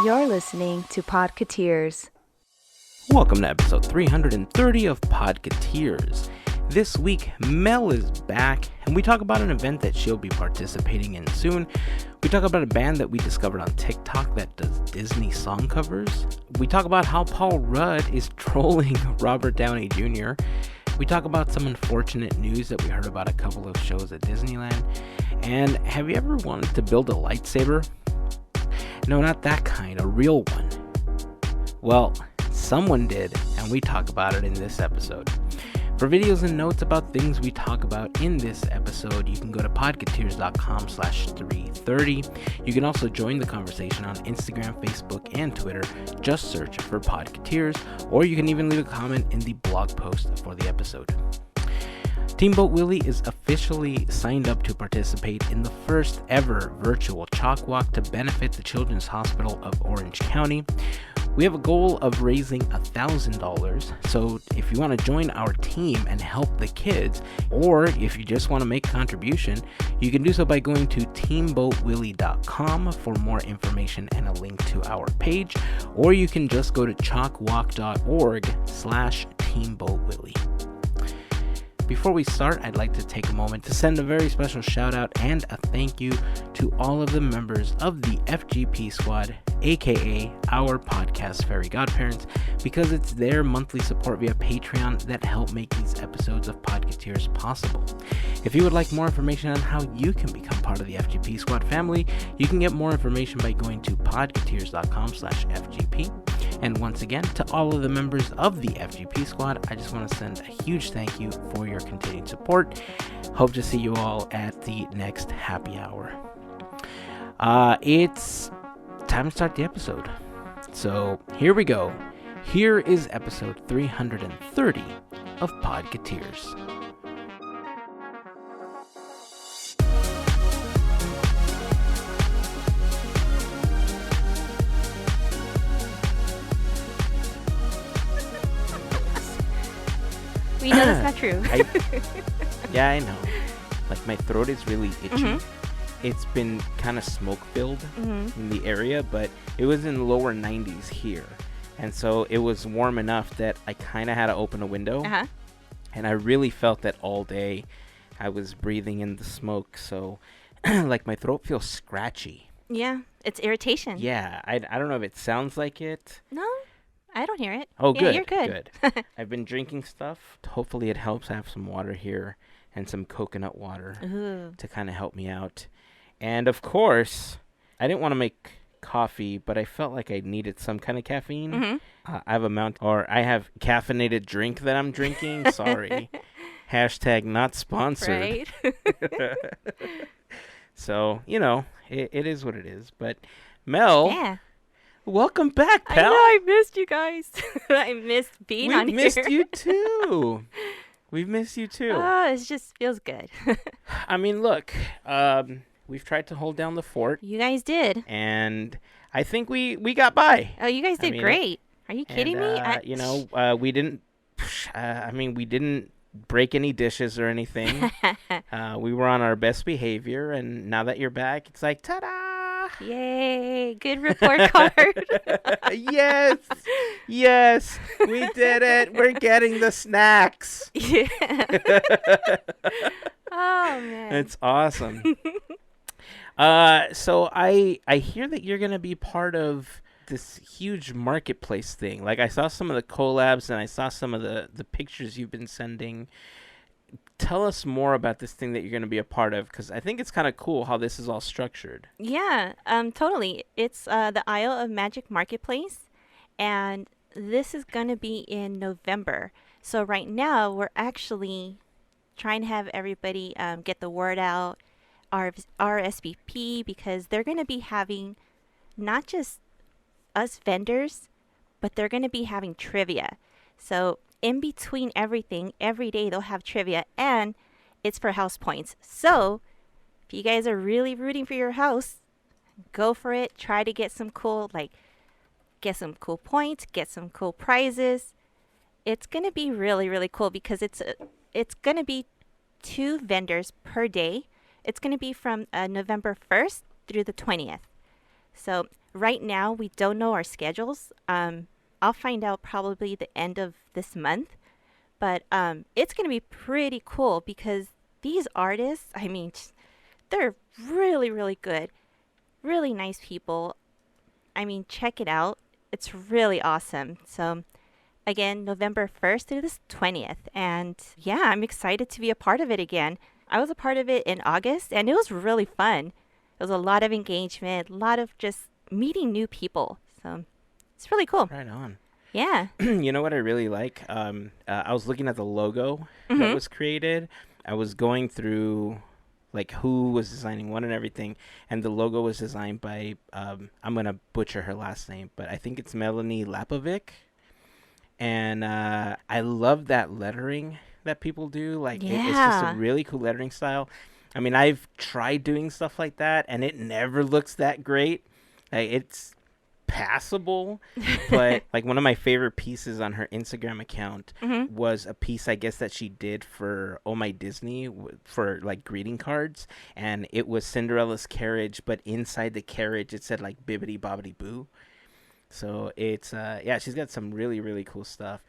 You're listening to Podketeers. Welcome to episode 330 of Podketeers. This week, Mel is back, and we talk about an event that she'll be participating in soon. We talk about a band that we discovered on TikTok that does Disney song covers. We talk about how Paul Rudd is trolling Robert Downey Jr. We talk about some unfortunate news that we heard about a couple of shows at Disneyland. And have you ever wanted to build a lightsaber? No, not that kind, a real one. Well, someone did, and we talk about it in this episode. For videos and notes about things we talk about in this episode, you can go to podketeers.com/330. You can also join the conversation on Instagram, Facebook, and Twitter. Just search for Podketeers, or you can even leave a comment in the blog post for the episode. Teamboat Willie is officially signed up to participate in the first ever virtual chalk walk to benefit the Children's Hospital of Orange County. We have a goal of raising $1,000, so if you want to join our team and help the kids, or if you just want to make a contribution, you can do so by going to teamboatwillie.com for more information and a link to our page, or you can just go to chalkwalk.org/teamboatwillie. Before we start, I'd like to take a moment to send a very special shout out and a thank you to all of the members of the FGP Squad, aka our podcast Fairy Godparents, because it's their monthly support via Patreon that help make these episodes of Podketeers possible. If you would like more information on how you can become part of the FGP Squad family, you can get more information by going to podketeers.com/FGP. And once again, to all of the members of the FGP Squad, I just want to send a huge thank you for your continued support. Hope to see you all at the next happy hour. It's time to start the episode. So here we go. Here is episode 330 of Podketeers. We know that's not true. Yeah, I know. Like, my throat is really itchy. Mm-hmm. It's been kind of smoke-filled in the area, but it was in the lower 90s here. And so it was warm enough that I kind of had to open a window. Uh-huh. And I really felt that all day I was breathing in the smoke. So, like, my throat feels scratchy. Yeah, it's irritation. Yeah, I don't know if it sounds like it. No, I don't hear it. Oh, yeah, good. You're good. I've been drinking stuff. Hopefully it helps. I have some water here and some coconut water to kind of help me out. And, of course, I didn't want to make coffee, but I felt like I needed some kind of caffeine. Mm-hmm. I have caffeinated drink that I'm drinking. Sorry. Hashtag not sponsored. Right. So, you know, it is what it is. But, Mel... Yeah. Welcome back, pal. I know, I missed you guys. I missed being on here. We've missed you too. We've missed you too. Oh, it just feels good. I mean, look, we've tried to hold down the fort. You guys did. And I think we got by. Oh, you guys did great. Are you kidding me? We didn't break any dishes or anything. We were on our best behavior, and now that you're back, it's like, ta-da! Yay, good report card. Yes, we did it. We're getting the snacks. Yeah. Oh, man. It's awesome. So I hear that you're going to be part of this huge marketplace thing. Like, I saw some of the collabs and I saw some of the pictures you've been sending. Tell us more about this thing that you're going to be a part of, because I think it's kind of cool how this is all structured. Yeah, totally. It's the Isle of Magic Marketplace, and this is going to be in November. So right now, we're actually trying to have everybody get the word out, RSVP, because they're going to be having not just us vendors, but they're going to be having trivia. So in between everything, every day they'll have trivia, and it's for house points. So if you guys are really rooting for your house, go for it. Try to get some cool points, get some cool prizes. It's going to be really, really cool because it's going to be 2 vendors per day. It's going to be from November 1st through the 20th. So right now we don't know our schedules. I'll find out probably the end of this month, but it's going to be pretty cool because these artists, I mean, they're really, really good, really nice people. I mean, check it out. It's really awesome. So again, November 1st through the 20th. And yeah, I'm excited to be a part of it again. I was a part of it in August and it was really fun. It was a lot of engagement, a lot of just meeting new people. So it's really cool. Right on. Yeah. You know what I really like? I was looking at the logo that was created. I was going through like who was designing what and everything, and the logo was designed by I'm gonna butcher her last name, but I think it's Melanie Lapovic. And I love that lettering that people do. Like it's just a really cool lettering style. I mean, I've tried doing stuff like that, and it never looks that great. Like, it's passable, but like one of my favorite pieces on her Instagram account was a piece I guess that she did for Oh My Disney for like greeting cards, and it was Cinderella's carriage, but inside the carriage it said like Bibbidi Bobbidi Boo. So it's yeah, she's got some really, really cool stuff.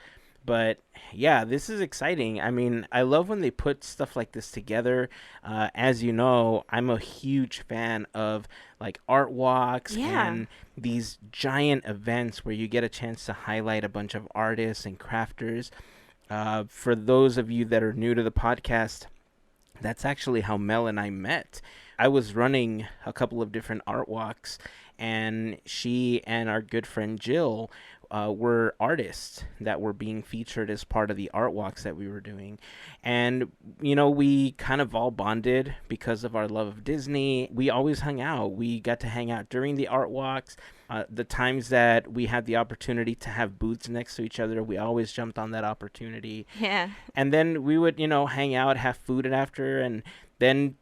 But yeah, this is exciting. I mean, I love when they put stuff like this together. As you know, I'm a huge fan of like art walks and these giant events where you get a chance to highlight a bunch of artists and crafters. For those of you that are new to the podcast, that's actually how Mel and I met. I was running a couple of different art walks, and she and our good friend Jill were artists that were being featured as part of the art walks that we were doing. And, you know, we kind of all bonded because of our love of Disney. We always hung out. We got to hang out during the art walks. The times that we had the opportunity to have booths next to each other, we always jumped on that opportunity. Yeah. And then we would, you know, hang out, have food after, and then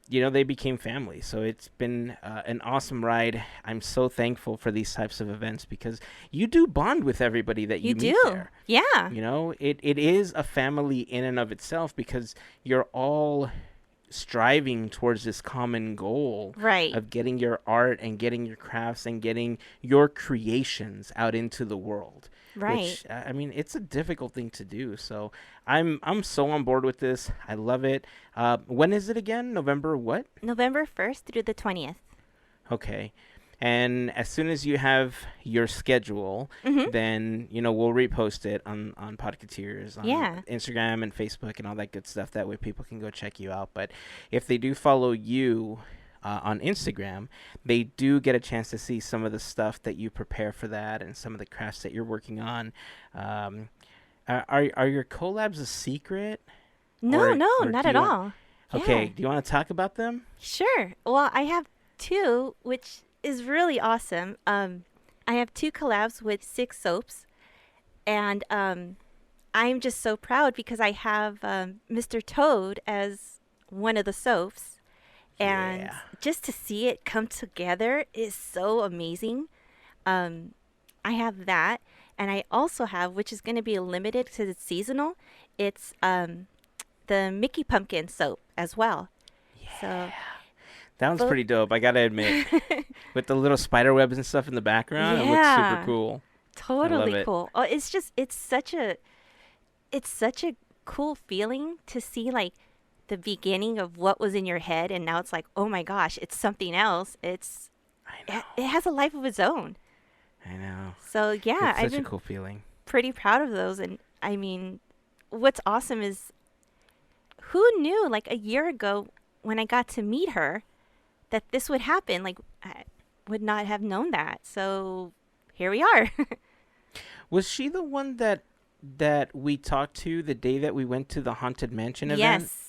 you know, they became family. So it's been an awesome ride. I'm so thankful for these types of events because you do bond with everybody that you meet there. Yeah. You know, it is a family in and of itself because you're all striving towards this common goal of getting your art and getting your crafts and getting your creations out into the world. Right. Which, I mean, it's a difficult thing to do. So I'm so on board with this. I love it. When is it again? November what? November 1st through the 20th. Okay. And as soon as you have your schedule, then, you know, we'll repost it on Podketeers, on Instagram and Facebook and all that good stuff. That way people can go check you out. But if they do follow you on Instagram, they do get a chance to see some of the stuff that you prepare for that and some of the crafts that you're working on. Are your collabs a secret? No, not at all. Okay, Yeah. do you want to talk about them? Sure. Well, I have two, which is really awesome. I have two collabs with 6 soaps, and I'm just so proud because I have Mr. Toad as one of the soaps. And just to see it come together is so amazing. I have that. And I also have, which is going to be limited because it's seasonal, it's the Mickey Pumpkin soap as well. Yeah. So, that one's pretty dope, I got to admit. With the little spider webs and stuff in the background, it looks super cool. Totally cool. Oh, it's such a cool feeling to see like the beginning of what was in your head, and now it's like, oh my gosh, it's something else. I know. It has a life of its own. I know. So yeah, it's such a cool feeling. Pretty proud of those. And I mean, what's awesome is, who knew like a year ago when I got to meet her that this would happen? Like, I would not have known that. So here we are. Was she the one that we talked to the day that we went to the Haunted Mansion event? Yes.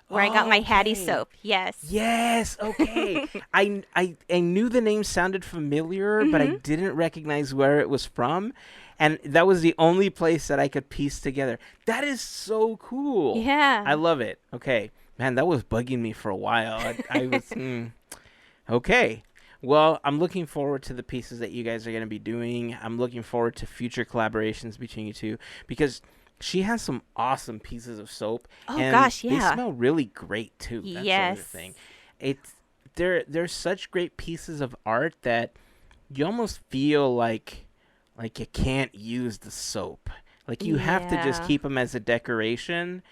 Where I got my Hattie soap. Yes. Yes. Okay. I knew the name sounded familiar, but I didn't recognize where it was from. And that was the only place that I could piece together. That is so cool. Yeah. I love it. Okay. Man, that was bugging me for a while. I was, okay. Well, I'm looking forward to the pieces that you guys are going to be doing. I'm looking forward to future collaborations between you two because she has some awesome pieces of soap. Oh, gosh, They smell really great, too. That's the other thing. they're such great pieces of art that you almost feel like you can't use the soap. Like you have to just Yeah. keep them as a decoration.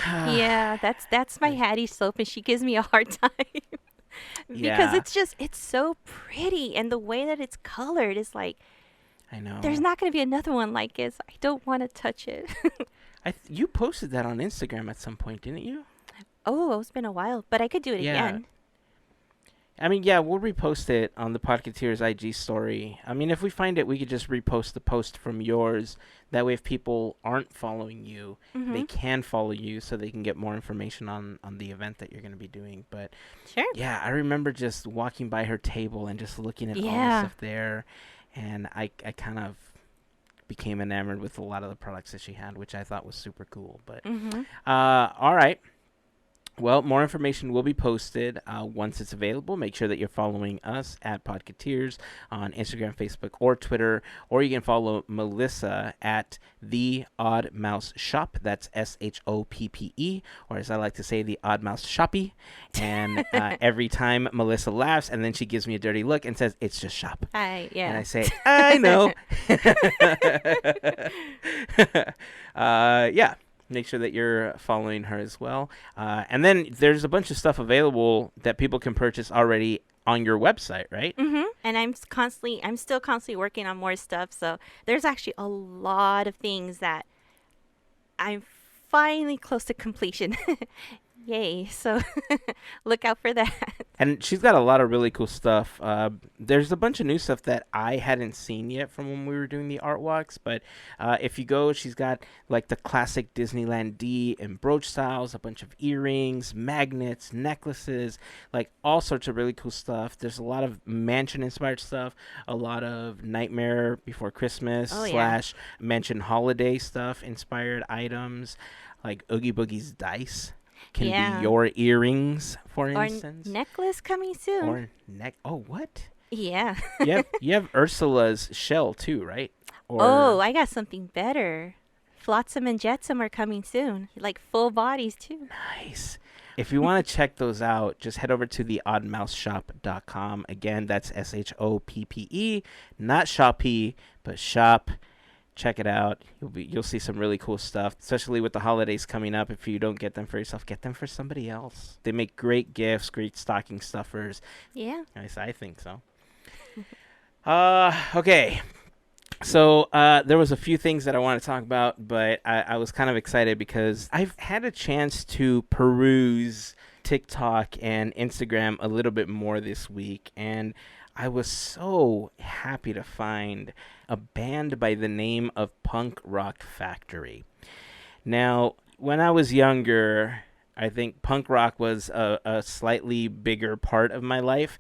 Yeah, that's my Hattie soap, and she gives me a hard time because Yeah, it's so pretty, and the way that it's colored is like I there's know. not going to be another one like it. So I don't want to touch it. You posted that on Instagram at some point, didn't you? Oh, it's been a while, but I could do it Yeah. again. I mean, yeah, we'll repost it on the Podketeers IG story. I mean, if we find it, we could just repost the post from yours. That way, if people aren't following you, they Mhm. can follow you so they can get more information on the event that you're going to be doing. But Sure. yeah, I remember just walking by her table and just looking at all the Yeah. stuff there. And I kind of became enamored with a lot of the products that she had, which I thought was super cool. But Mhm. all right. Well, more information will be posted once it's available. Make sure that you're following us at Podketeers on Instagram, Facebook, or Twitter. Or you can follow Melissa at The Odd Mouse Shop. That's SHOPPE, or as I like to say, The Odd Mouse Shoppy. And every time Melissa laughs, and then she gives me a dirty look and says, "It's just shop." And I Yeah. say, "I know." Yeah. Make sure that you're following her as well. And then there's a bunch of stuff available that people can purchase already on your website, right? And I'm still constantly working on more stuff. So there's actually a lot of things that I'm finally close to completion. Yay. So look out for that. And she's got a lot of really cool stuff. There's a bunch of new stuff that I hadn't seen yet from when we were doing the art walks. But if you go, she's got like the classic Disneyland D and brooch styles, a bunch of earrings, magnets, necklaces, like all sorts of really cool stuff. There's a lot of mansion inspired stuff, a lot of Nightmare Before Christmas Oh, yeah. / mansion holiday stuff inspired items, like Oogie Boogie's dice can be Yeah. your earrings, for Or instance, necklace coming soon. or neck. Oh, what? Yeah. You have Ursula's shell too, right? Oh, Or I got something better. Flotsam and Jetsam are coming soon. Like full bodies too. nice. If you want to check those out, just head over to theoddmouseshop.com. Again, that's SHOPPE, not shoppy, but shop. Check it out. You'll see some really cool stuff, especially with the holidays coming up. If you don't get them for yourself, get them for somebody else. They make great gifts, great stocking stuffers. Yeah. I think so. Okay. So there was a few things that I want to talk about, but I was kind of excited because I've had a chance to peruse TikTok and Instagram a little bit more this week, and I was so happy to find a band by the name of Punk Rock Factory. Now, when I was younger, I think punk rock was a slightly bigger part of my life.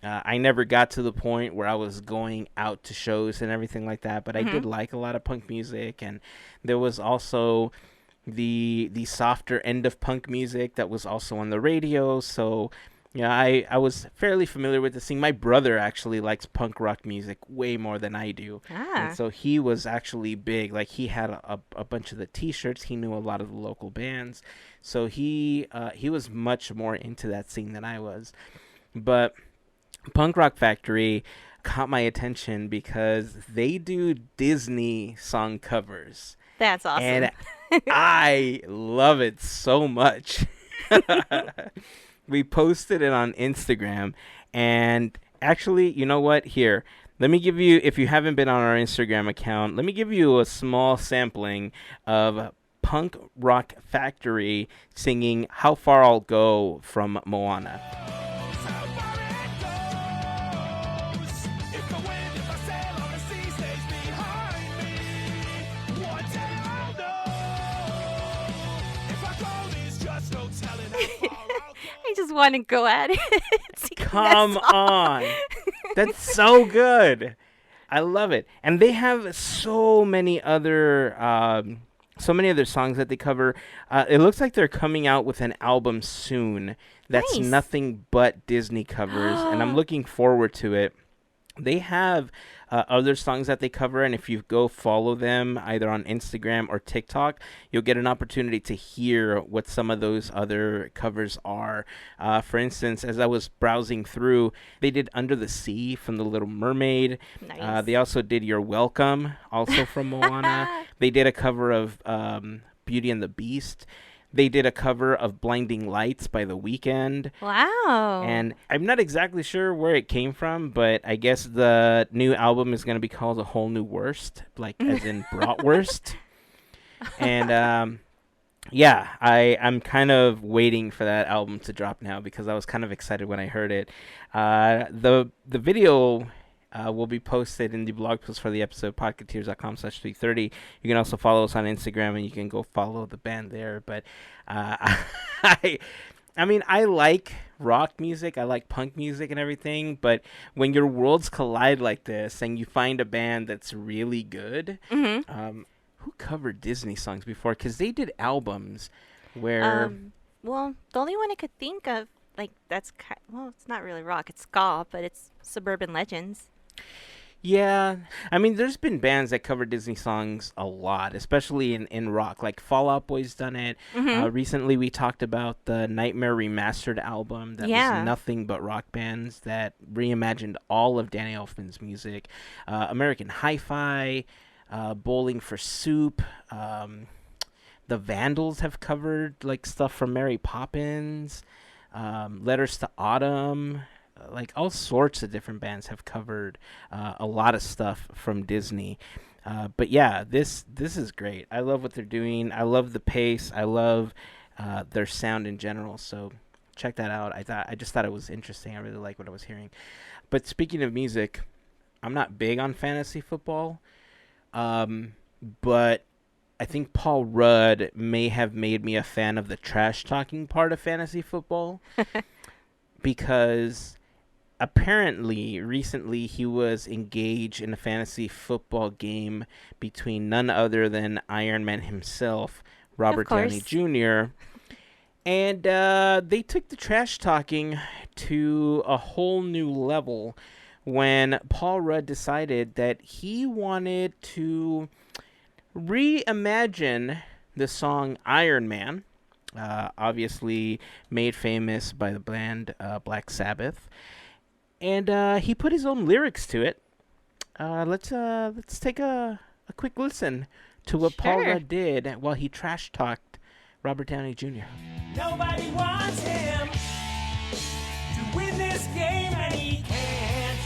I never got to the point where I was going out to shows and everything like that, but I did like a lot of punk music, and there was also the softer end of punk music that was also on the radio. So yeah, I was fairly familiar with the scene. My brother actually likes punk rock music way more than I do. And Ah. so he was actually big. Like he had a bunch of the T-shirts. He knew a lot of the local bands. So he was much more into that scene than I was. But Punk Rock Factory caught my attention because they do Disney song covers. That's awesome. And I love it so much. We posted it on Instagram, and actually, you know what? Here, let me give you, if you haven't been on our Instagram account, let me give you a small sampling of Punk Rock Factory singing How Far I'll Go from Moana. I just want to go at it. Come on. That's so good. I love it. And they have so many other songs that they cover. It looks like they're coming out with an album soon that's Nice. nothing but Disney covers, and I'm looking forward to it. They have other songs that they cover, and if you go follow them either on Instagram or TikTok, you'll get an opportunity to hear what some of those other covers are. For instance, as I was browsing through, they did Under the Sea from The Little Mermaid. Nice. They also did You're Welcome, also from Moana. They did a cover of Beauty and the Beast. They did a cover of Blinding Lights by The Weeknd. Wow. And I'm not exactly sure where it came from, but I guess the new album is going to be called A Whole New Worst, like as in bratwurst. And yeah, I'm kind of waiting for that album to drop now because I was kind of excited when I heard it. The video will be posted in the blog post for the episode, podketeers.com/330. You can also follow us on Instagram, and you can go follow the band there. But I mean, I like rock music, I like punk music and everything, but when your worlds collide like this and you find a band that's really good, who covered Disney songs before? Because they did albums where... Well, the only one I could think of, like, well, it's not really rock, it's ska, but it's Suburban Legends. Yeah, I mean, there's been bands that cover Disney songs a lot, especially in rock. Like Fall Out Boy's done it. Recently, we talked about the Nightmare Remastered album that was nothing but rock bands that reimagined all of Danny Elfman's music. American Hi-Fi, Bowling for Soup. The Vandals have covered like stuff from Mary Poppins. Letters to Autumn. Like all sorts of different bands have covered a lot of stuff from Disney. But yeah, this is great. I love what they're doing. I love the pace. I love their sound in general. So check that out. I just thought it was interesting. I really like what I was hearing. But speaking of music, I'm not big on fantasy football. But I think Paul Rudd may have made me a fan of the trash talking part of fantasy football. Because apparently, recently, he was engaged in a fantasy football game between none other than Iron Man himself, Robert Downey Jr., and they took the trash talking to a whole new level when Paul Rudd decided that he wanted to reimagine the song Iron Man, obviously made famous by the band Black Sabbath. And he put his own lyrics to it. Let's take a quick listen to what Paul Rudd did while he trash talked Robert Downey Jr. Nobody wants him to win this game, and he can't.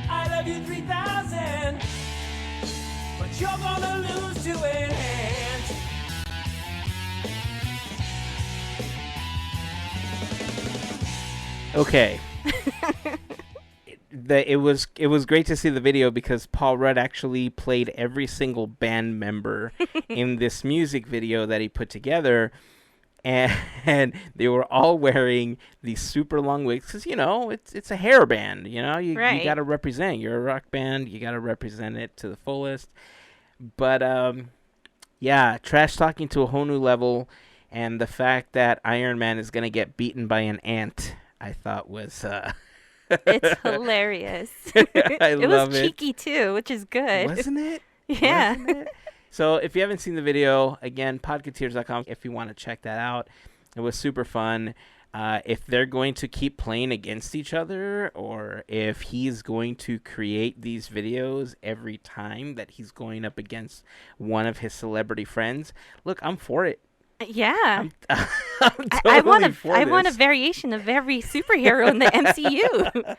I love you 3,000, but you're gonna lose to Enhance. Okay. It was great to see the video because Paul Rudd actually played every single band member in this music video that he put together, and they were all wearing these super long wigs because it's a hair band. You got to represent. You're a rock band. You got to represent it to the fullest. But yeah, trash talking to a whole new level, and the fact that Iron Man is gonna get beaten by an ant, I thought was it's hilarious. It was cheeky too, which is good. Wasn't it? Yeah. Wasn't it? So if you haven't seen the video, again, podketeers.com if you want to check that out. It was super fun. If they're going to keep playing against each other, or if he's going to create these videos every time that he's going up against one of his celebrity friends, look, I'm for it. Yeah. I'm totally I want a variation of every superhero in the MCU.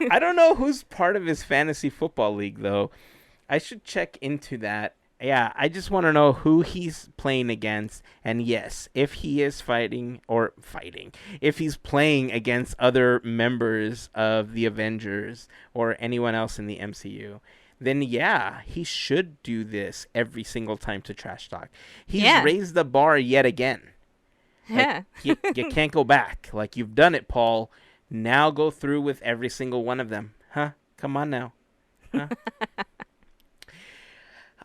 I don't know who's part of his fantasy football league, though. I should check into that. Yeah, I just want to know who he's playing against. And yes, if he is if he's playing against other members of the Avengers or anyone else in the MCU, then yeah, he should do this every single time to trash talk. He's raised the bar yet again. Yeah. Like, you can't go back. Like, you've done it, Paul. Now go through with every single one of them. Huh? Come on now. Huh?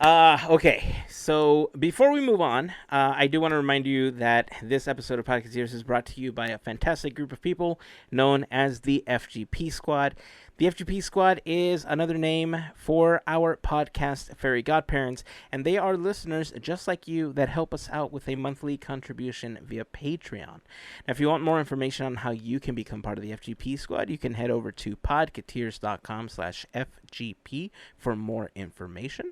Okay, so before we move on, I do want to remind you that this episode of Podketeers is brought to you by a fantastic group of people known as the FGP Squad. The FGP Squad is another name for our podcast, Fairy Godparents, and they are listeners just like you that help us out with a monthly contribution via Patreon. Now, if you want more information on how you can become part of the FGP Squad, you can head over to podketeers.com/FGP for more information.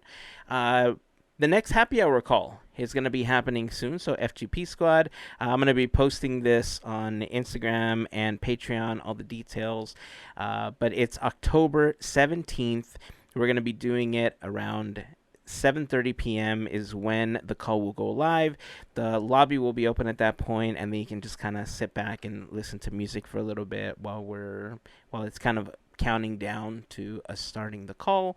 The next happy hour call is going to be happening soon. So FGP Squad, I'm going to be posting this on Instagram and Patreon, all the details. But it's October 17th. We're going to be doing it around 7:30 p.m. is when the call will go live. The lobby will be open at that point, and then you can just kind of sit back and listen to music for a little bit while it's kind of counting down to us starting the call.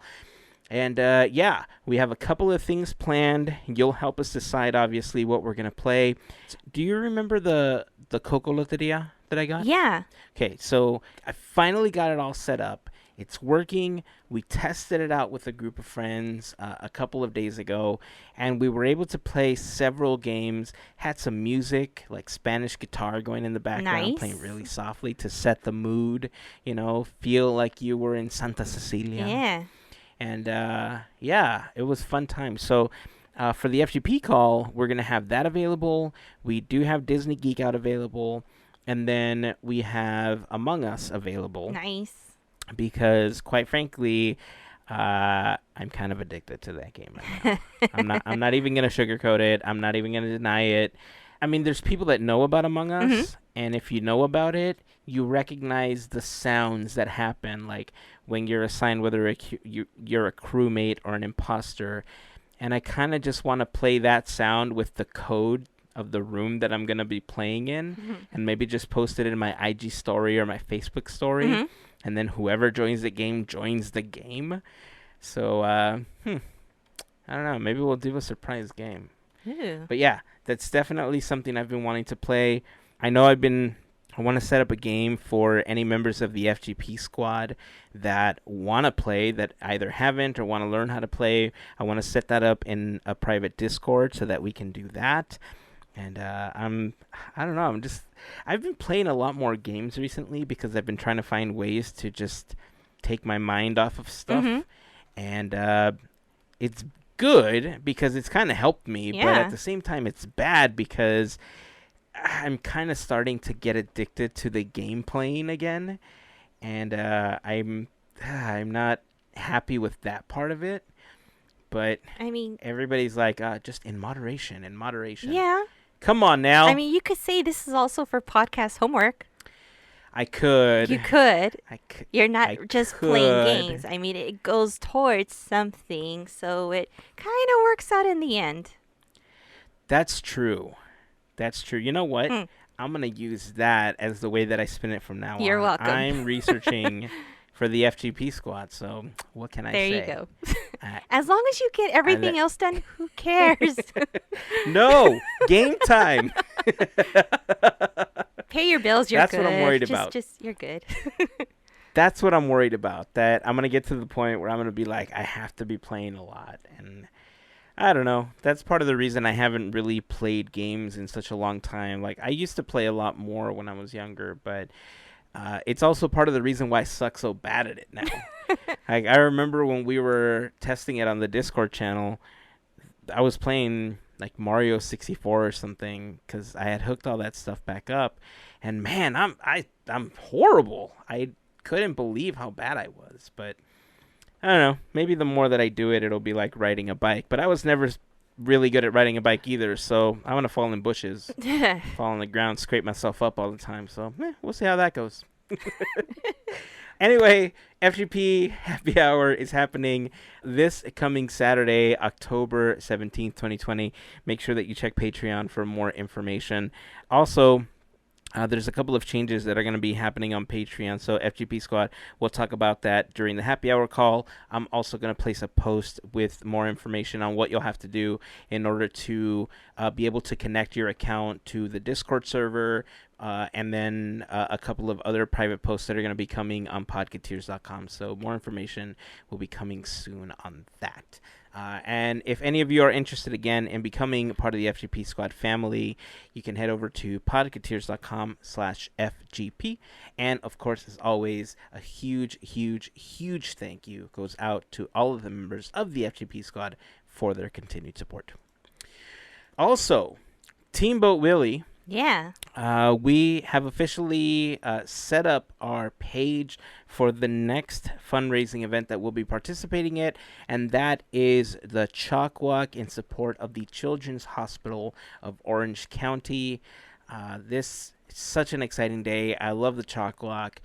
And yeah, we have a couple of things planned. You'll help us decide, obviously, what we're going to play. Do you remember the Coco Loteria that I got? Yeah. Okay, so I finally got it all set up. It's working. We tested it out with a group of friends a couple of days ago, and we were able to play several games. Had some music, like Spanish guitar going in the background, Nice. playing really softly to set the mood, feel like you were in Santa Cecilia. Yeah. And yeah, it was fun time. So for the FGP call, we're going to have that available. We do have Disney Geek Out available. And then we have Among Us available. Nice. Because, quite frankly, I'm kind of addicted to that game right now. I'm not even going to sugarcoat it. I'm not even going to deny it. I mean, there's people that know about Among Us. Mhm. And if you know about it, you recognize the sounds that happen, like when you're assigned whether you're a crewmate or an imposter. And I kind of just want to play that sound with the code of the room that I'm going to be playing in, and maybe just post it in my IG story or my Facebook story. Mhm. And then whoever joins the game joins the game. So, I don't know. Maybe we'll do a surprise game. Ooh. But yeah, that's definitely something I've been wanting to play. I know I want to set up a game for any members of the FGP Squad that want to play, that either haven't or want to learn how to play. I want to set that up in a private Discord so that we can do that. And I don't know, I've been playing a lot more games recently because I've been trying to find ways to just take my mind off of stuff. Mhm. And it's good because it's kind of helped me, but Yeah. at the same time it's bad because I'm kind of starting to get addicted to the game playing again, and I'm not happy with that part of it. But I mean, everybody's like, just in moderation, in moderation. yeah. Come on now. I mean, you could say this is also for podcast homework. I could. You could. You're not I just playing could. games. I mean, it goes towards something, so it kind of works out in the end. That's true. That's true. You know what? Hmm. I'm going to use that as the way that I spin it from now on. You're welcome. I'm researching for the FGP Squad, so what can I There say? you go. I- As long as you get everything else done, who cares? No! Game time! Pay your bills, you're That's good. what I'm worried Just- about. Just, you're good. That's what I'm worried about, that I'm going to get to the point where I'm going to be like, I have to be playing a lot. And I don't know. That's part of the reason I haven't really played games in such a long time. Like, I used to play a lot more when I was younger, but it's also part of the reason why I suck so bad at it now. Like, I remember when we were testing it on the Discord channel, I was playing like Mario 64 or something because I had hooked all that stuff back up. And man, I'm horrible. I couldn't believe how bad I was, but I don't know. Maybe the more that I do it, it'll be like riding a bike. But I was never really good at riding a bike either, so I'm going to fall in bushes, fall on the ground, scrape myself up all the time. So we'll see how that goes. Anyway, FGP Happy Hour is happening this coming Saturday, October 17th, 2020. Make sure that you check Patreon for more information. Also, there's a couple of changes that are going to be happening on Patreon. So FGP Squad, we'll talk about that during the happy hour call. I'm also going to place a post with more information on what you'll have to do in order to be able to connect your account to the Discord server, and then a couple of other private posts that are going to be coming on podketeers.com. So more information will be coming soon on that. And if any of you are interested again in becoming part of the FGP Squad family, you can head over to podketeers.com/FGP. And of course, as always, a huge, huge, huge thank you goes out to all of the members of the FGP Squad for their continued support. Also, Team Boat Willie. Yeah. We have officially set up our page for the next fundraising event that we'll be participating in, and that is the Chalk Walk in support of the Children's Hospital of Orange County. This is such an exciting day. I love the Chalk Walk.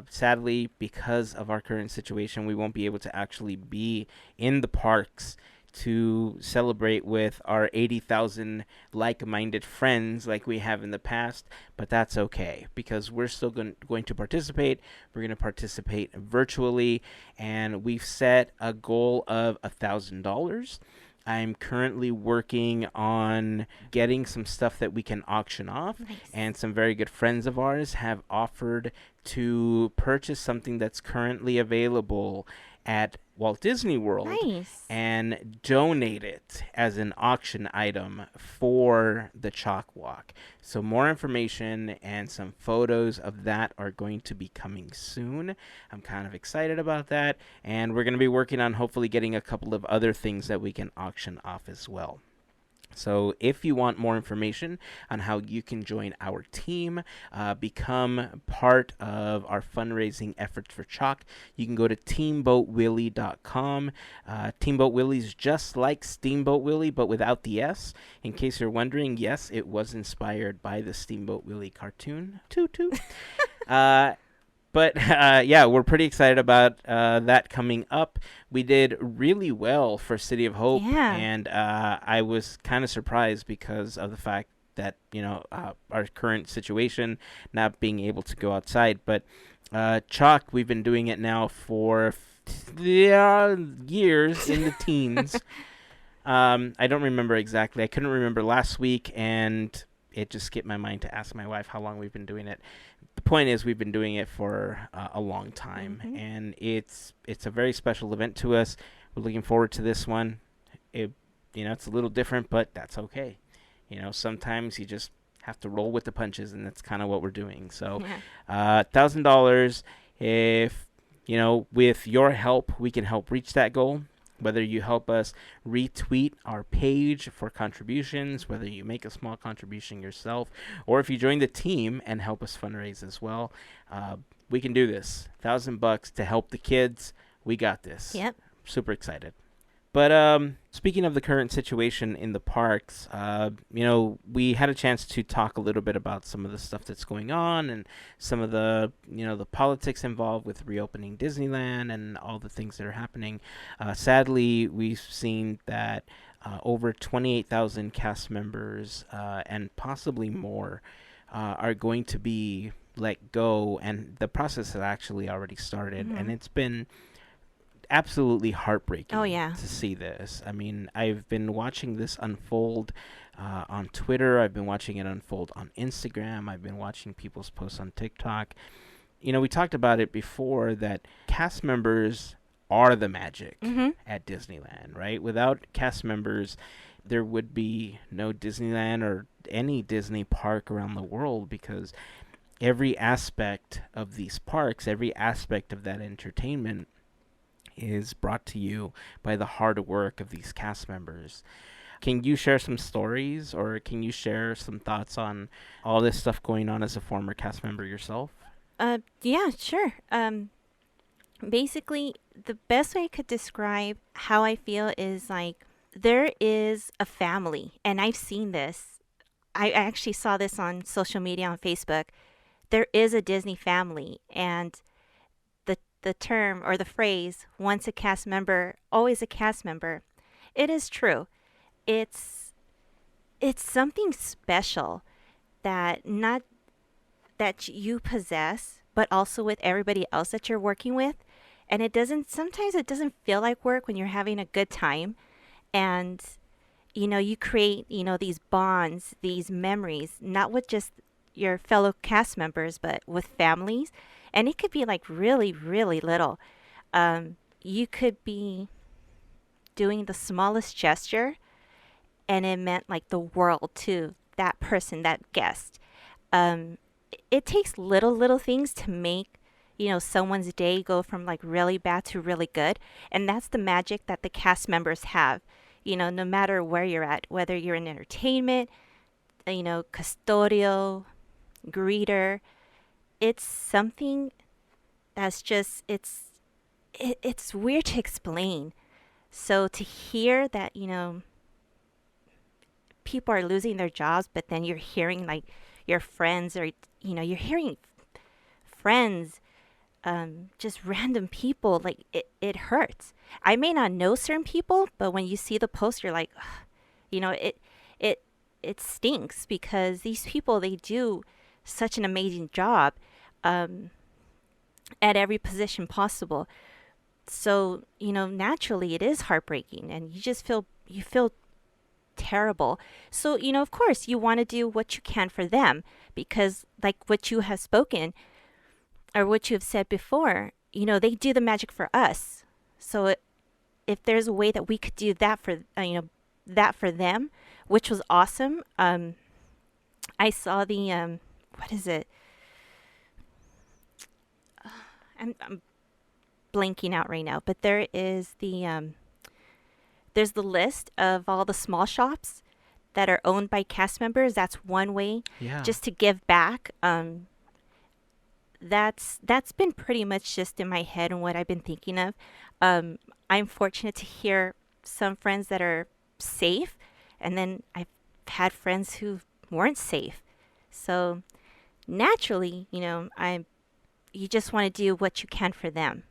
Sadly, because of our current situation, we won't be able to actually be in the parks to celebrate with our 80,000 like-minded friends like we have in the past, but that's okay because we're still going to participate. We're going to participate virtually, and we've set a goal of $1,000. I'm currently working on getting some stuff that we can auction off, and some very good friends of ours have offered to purchase something that's currently available at Walt Disney World and donate it as an auction item for the Chalk Walk. So more information and some photos of that are going to be coming soon. I'm kind of excited about that, and we're going to be working on hopefully getting a couple of other things that we can auction off as well. So if you want more information on how you can join our team, become part of our fundraising efforts for Chalk, you can go to teamboatwillie.com. Teamboat Willie is just like Steamboat Willie, but without the S. In case you're wondering, yes, it was inspired by the Steamboat Willie cartoon. Toot toot. But yeah, we're pretty excited about that coming up. We did really well for City of Hope, and I was kind of surprised because of the fact that, our current situation, not being able to go outside. But Chalk, we've been doing it now for years, in the teens. I don't remember exactly. I couldn't remember last week, and it just skipped my mind to ask my wife how long we've been doing it. The point is, we've been doing it for a long time, and it's a very special event to us. We're looking forward to this one. It's a little different, but that's okay. Sometimes you just have to roll with the punches, and that's kind of what we're doing. So, $1,000. If with your help, we can help reach that goal. Whether you help us retweet our page for contributions, whether you make a small contribution yourself, or if you join the team and help us fundraise as well, we can do this. $1,000 to help the kids. We got this. Yep. Super excited. But speaking of the current situation in the parks, we had a chance to talk a little bit about some of the stuff that's going on and some of the, the politics involved with reopening Disneyland and all the things that are happening. Sadly, we've seen that over 28,000 cast members and possibly more are going to be let go, and the process has actually already started, and it's been absolutely heartbreaking to see this. I mean, I've been watching this unfold on Twitter. I've been watching it unfold on Instagram. I've been watching people's posts on TikTok. We talked about it before that cast members are the magic at Disneyland, right? Without cast members, there would be no Disneyland or any Disney park around the world, because every aspect of these parks, every aspect of that entertainment is brought to you by the hard work of these cast members. Can you share some stories, or can you share some thoughts on all this stuff going on as a former cast member yourself? Yeah, sure. Basically, the best way I could describe how I feel is like there is a family, and I've seen this. I actually saw this on social media, on Facebook. There is a Disney family, and the term or the phrase, once a cast member, always a cast member, it is true. It's something special that not that you possess, but also with everybody else that you're working with. And sometimes it doesn't feel like work when you're having a good time. And, you create, these bonds, these memories, not with just your fellow cast members, but with families. And it could be like really, really little. You could be doing the smallest gesture, and it meant like the world to that person, that guest. It takes little things to make someone's day go from like really bad to really good, and that's the magic that the cast members have. No matter where you're at, whether you're in entertainment, custodial, greeter, it's something that's just it's weird to explain. So to hear that people are losing their jobs, but then you're hearing like your friends, or you're hearing friends, just random people, like it hurts. I may not know certain people, but when you see the post, you're like, ugh, it it stinks, because these people, they do such an amazing job, at every position possible. So naturally, it is heartbreaking, and you feel terrible. So of course, you want to do what you can for them, because like what you have spoken, or what you have said before, they do the magic for us. So if there's a way that we could do that for that for them, which was awesome. I saw the what is it? I'm blanking out right now, but there's the list of all the small shops that are owned by cast members. That's one way, Yeah. just to give back. That's been pretty much just in my head and what I've been thinking of. I'm fortunate to hear some friends that are safe, and then I've had friends who weren't safe. So naturally, you just want to do what you can for them,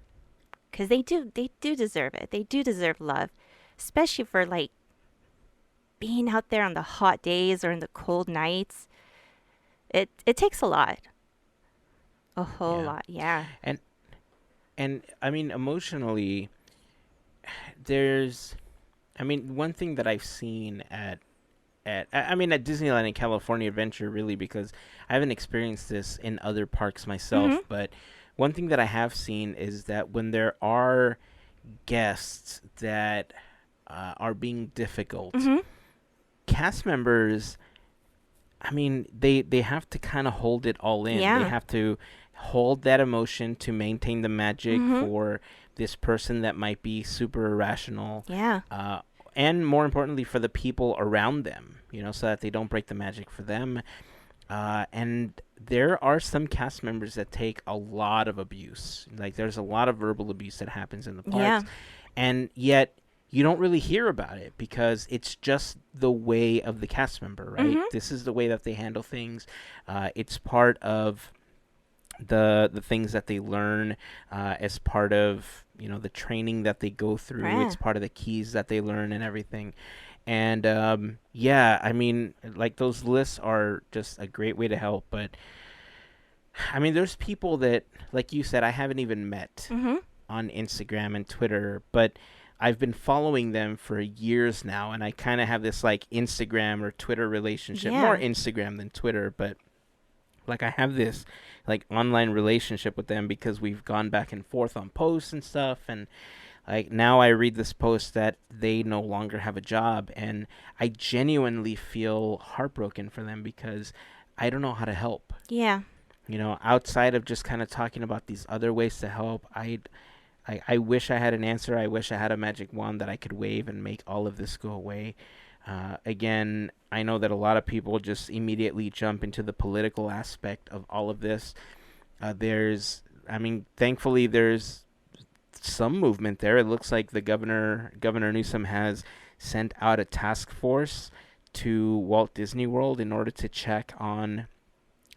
because they do deserve it. They do deserve love, especially for like being out there on the hot days or in the cold nights. It takes a lot. A whole Yeah. lot, yeah. And I mean, emotionally, there's, I mean, one thing that I've seen at Disneyland and California Adventure, really, because I haven't experienced this in other parks myself, Mhm. but one thing that I have seen is that when there are guests that are being difficult, Mhm. cast members, I mean, they have to kind of hold it all in. They Yeah. have to hold that emotion to maintain the magic Mhm. for this person that might be super irrational, Yeah. and more importantly, for the people around them, so that they don't break the magic for them. And there are some cast members that take a lot of abuse. Like, there's a lot of verbal abuse that happens in the Yeah. parks, and yet you don't really hear about it because it's just the way of the cast member, right? Mhm. This is the way that they handle things. It's part of the things that they learn, as part of the training that they go through. Right. It's part of the keys that they learn and everything. And yeah, I mean, like, those lists are just a great way to help. But I mean, there's people that, like you said, I haven't even met Mhm. on Instagram and Twitter, but I've been following them for years now, and I kind of have this like Instagram or Twitter relationship, more Yeah. Instagram than Twitter, but like I have this like online relationship with them because we've gone back and forth on posts and stuff. And like, now I read this post that they no longer have a job, and I genuinely feel heartbroken for them because I don't know how to help. Yeah. Outside of just kind of talking about these other ways to help, I wish I had an answer. I wish I had a magic wand that I could wave and make all of this go away. Again, I know that a lot of people just immediately jump into the political aspect of all of this. Thankfully, there's some movement there. It looks like Governor Newsom has sent out a task force to Walt Disney World in order to check on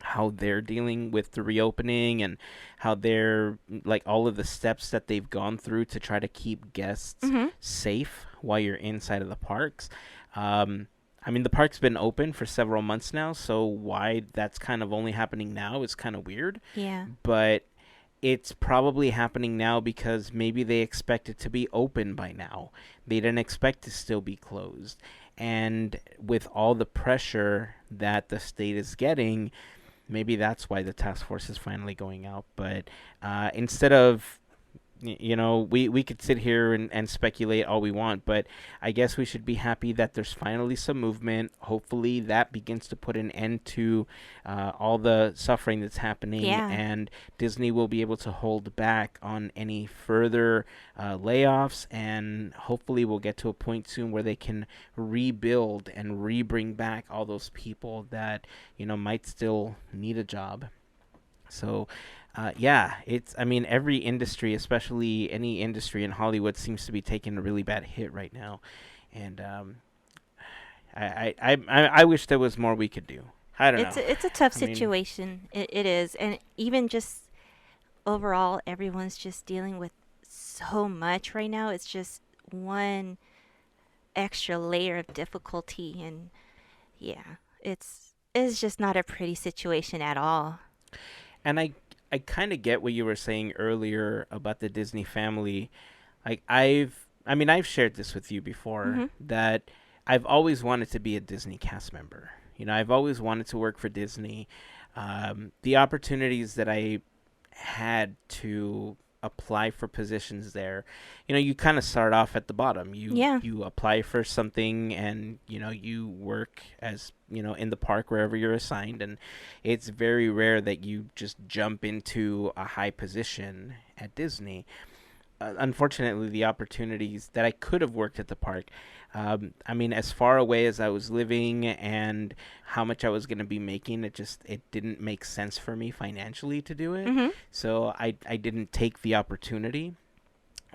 how they're dealing with the reopening and how they're, like, all of the steps that they've gone through to try to keep guests Mhm. safe while you're inside of the parks. The park's been open for several months now, so why that's kind of only happening now is kind of weird. Yeah. But it's probably happening now because maybe they expect it to be open by now. They didn't expect to still be closed. And with all the pressure that the state is getting, maybe that's why the task force is finally going out. But instead of we could sit here and speculate all we want, but I guess we should be happy that there's finally some movement. Hopefully that begins to put an end to all the suffering that's happening, Yeah. and Disney will be able to hold back on any further layoffs, and hopefully we'll get to a point soon where they can rebuild and bring back all those people that might still need a job. So, every industry, especially any industry in Hollywood, seems to be taking a really bad hit right now, and I wish there was more we could do. I don't know. It's a tough I mean, situation. It is, and even just overall, everyone's just dealing with so much right now. It's just one extra layer of difficulty, and yeah, it's just not a pretty situation at all. and I kind of get what you were saying earlier about the Disney family. Like I've shared this with you before, Hmm. that I've always wanted to be a Disney cast member. I've always wanted to work for Disney. The opportunities that I had to apply for positions there, you kind of start off at the bottom. Yeah. You apply for something, and you work as in the park wherever you're assigned, and it's very rare that you just jump into a high position at Disney. Unfortunately, the opportunities that I could have worked at the park, as far away as I was living and how much I was going to be making, it didn't make sense for me financially to do it. Hmm. So I didn't take the opportunity.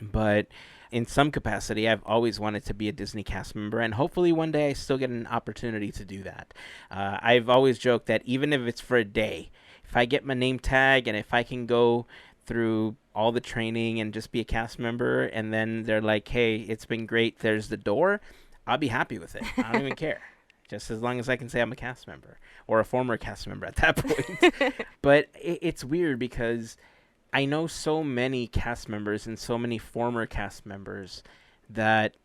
But in some capacity, I've always wanted to be a Disney cast member, and hopefully one day I still get an opportunity to do that. I've always joked that even if it's for a day, if I get my name tag and if I can go through all the training and just be a cast member, and then they're like, hey, it's been great, there's the door, I'll be happy with it. I don't even care. Just as long as I can say I'm a cast member or a former cast member at that point. But it's weird because I know so many cast members and so many former cast members that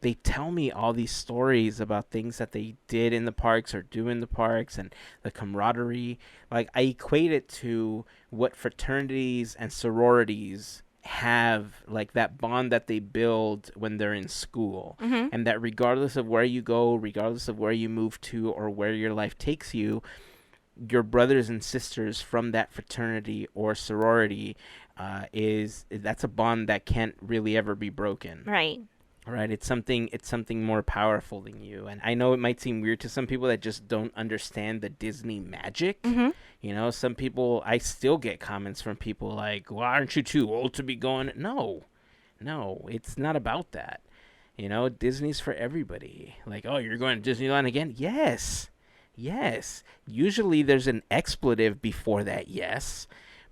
they tell me all these stories about things that they did in the parks or do in the parks and the camaraderie. Like, I equate it to what fraternities and sororities have, like that bond that they build when they're in school. Hmm. And that regardless of where you go, regardless of where you move to or where your life takes you, your brothers and sisters from that fraternity or sorority that's a bond that can't really ever be broken. Right. Right, it's something more powerful than you. And I know it might seem weird to some people that just don't understand the Disney magic. Hmm. Some people, I still get comments from people like, well, aren't you too old to be going? No, it's not about that. Disney's for everybody. Like, oh, you're going to Disneyland again? Yes. Usually there's an expletive before that yes.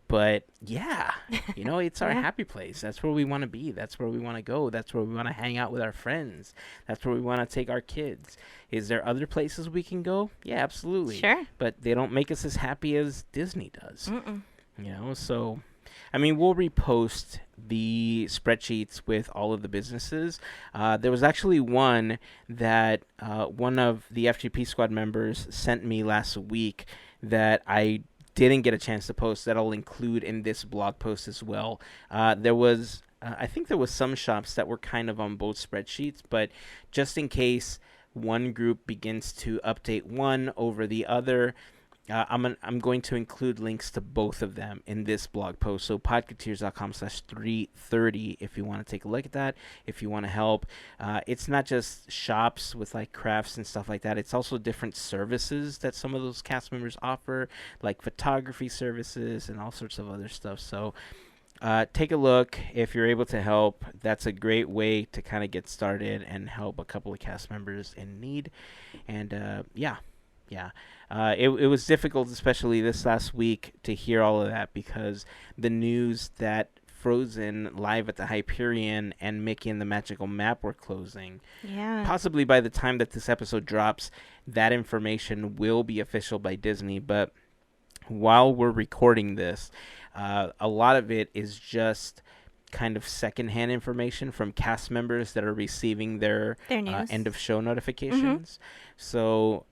But yeah, it's our Yeah. happy place. That's where we want to be. That's where we want to go. That's where we want to hang out with our friends. That's where we want to take our kids. Is there other places we can go? Yeah, absolutely. Sure. But they don't make us as happy as Disney does. Mm-mm. So, we'll repost the spreadsheets with all of the businesses. There was actually one that one of the FGP Squad members sent me last week that I didn't get a chance to post, that I'll include in this blog post as well. There was, I think there was some shops that were kind of on both spreadsheets, but just in case one group begins to update one over the other, I'm going to include links to both of them in this blog post. So podketeers.com/330 if you want to take a look at that, if you want to help. It's not just shops with like crafts and stuff like that. It's also different services that some of those cast members offer, like photography services and all sorts of other stuff. So take a look. If you're able to help, that's a great way to kind of get started and help a couple of cast members in need. And yeah. It was difficult, especially this last week, to hear all of that because the news that Frozen Live at the Hyperion and Mickey and the Magical Map were closing. Yeah. Possibly by the time that this episode drops, that information will be official by Disney. But while we're recording this, a lot of it is just kind of secondhand information from cast members that are receiving their News. end of show notifications. So,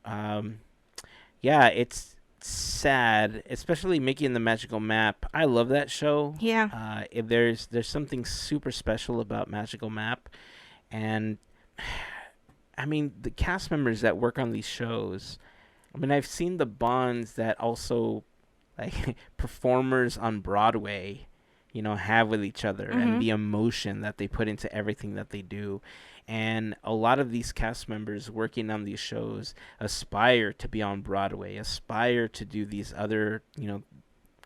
yeah, it's sad, especially Mickey and the Magical Map. I love that show. Yeah. There's something super special about Magical Map, and I mean the cast members that work on these shows. I mean, I've seen the bonds that also like performers on Broadway, have with each other, and the emotion that they put into everything that they do. And a lot of these cast members working on these shows aspire to be on Broadway, aspire to do these other,